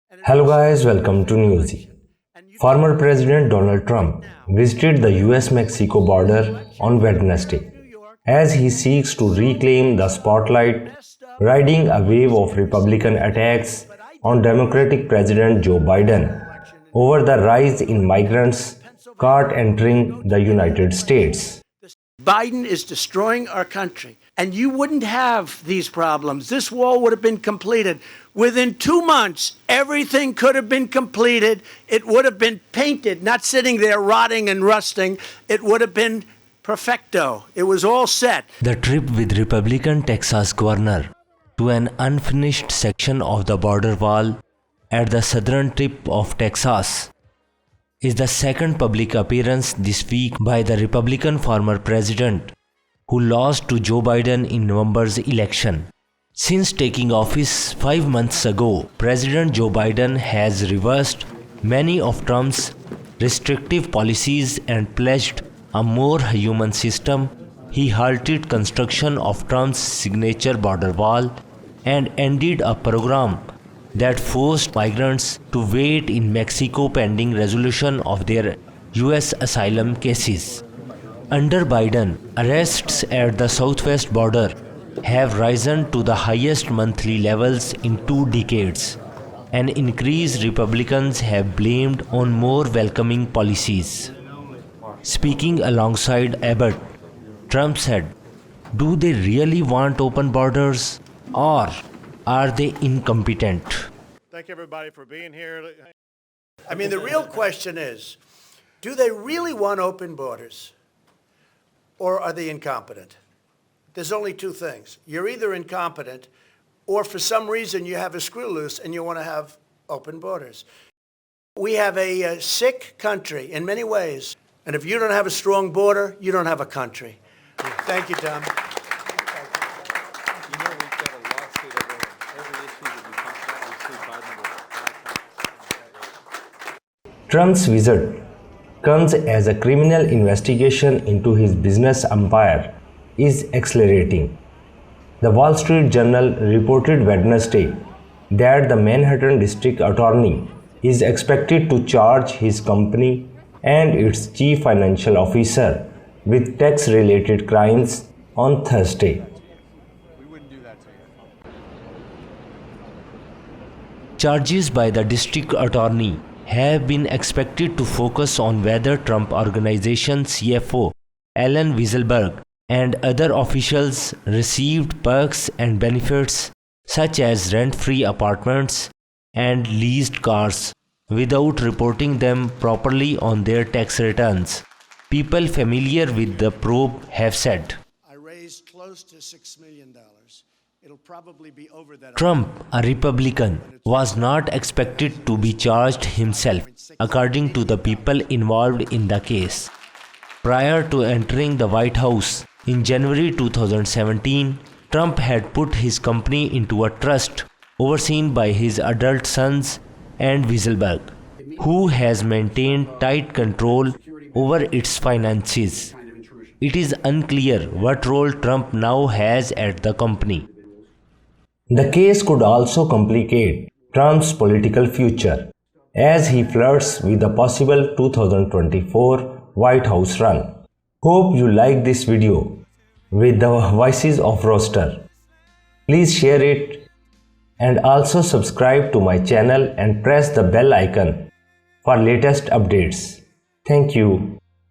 Hello guys, welcome to Newsy. Former President Donald Trump visited the US-Mexico border on Wednesday as he seeks to reclaim the spotlight, riding a wave of Republican attacks on Democratic President Joe Biden over the rise in migrants caught entering the United States. Biden is destroying our country, and you wouldn't have these problems. This wall would have been completed. Within 2 months, everything could have been completed. It would have been painted, not sitting there rotting and rusting. It would have been perfecto. It was all set. The trip with Republican Texas governor to an unfinished section of the border wall at the southern tip of Texas is the second public appearance this week by the Republican former president who lost to Joe Biden in November's election. Since taking office 5 months ago, President Joe Biden has reversed many of Trump's restrictive policies and pledged a more human system. He halted construction of Trump's signature border wall and ended a program that forced migrants to wait in Mexico pending resolution of their US asylum cases. Under Biden, arrests at the southwest border have risen to the highest monthly levels in 2 decades, an increase Republicans have blamed on more welcoming policies. Speaking alongside Abbott, Trump said, "Do they really want open borders, or are they incompetent?" Thank everybody for being here. I mean, the real question is, do they really want open borders, or are they incompetent? There's only 2 things. You're either incompetent, or for some reason you have a screw loose and you want to have open borders. We have a sick country in many ways, and if you don't have a strong border, you don't have a country. Thank you, Tom. You know we've got a lawsuit over every issue that you talk about. We see Biden with. Trump's visit comes as a criminal investigation into his business empire is accelerating. The Wall Street Journal reported Wednesday that the Manhattan District Attorney is expected to charge his company and its chief financial officer with tax-related crimes on Thursday. Charges by the district attorney have been expected to focus on whether Trump Organization CFO Allen Weisselberg and other officials received perks and benefits such as rent-free apartments and leased cars without reporting them properly on their tax returns. People familiar with the probe have said. I raised close to $6 million. It'll probably be over that. Trump, a Republican, was not expected to be charged himself, according to the people involved in the case. Prior to entering the White House in January 2017, Trump had put his company into a trust overseen by his adult sons and Weisselberg, who has maintained tight control over its finances. It is unclear what role Trump now has at the company. The case could also complicate Trump's political future as he flirts with a possible 2024 White House run. Hope you like this video with the voices of Roaster. Please share it and also subscribe to my channel and press the bell icon for latest updates. Thank you.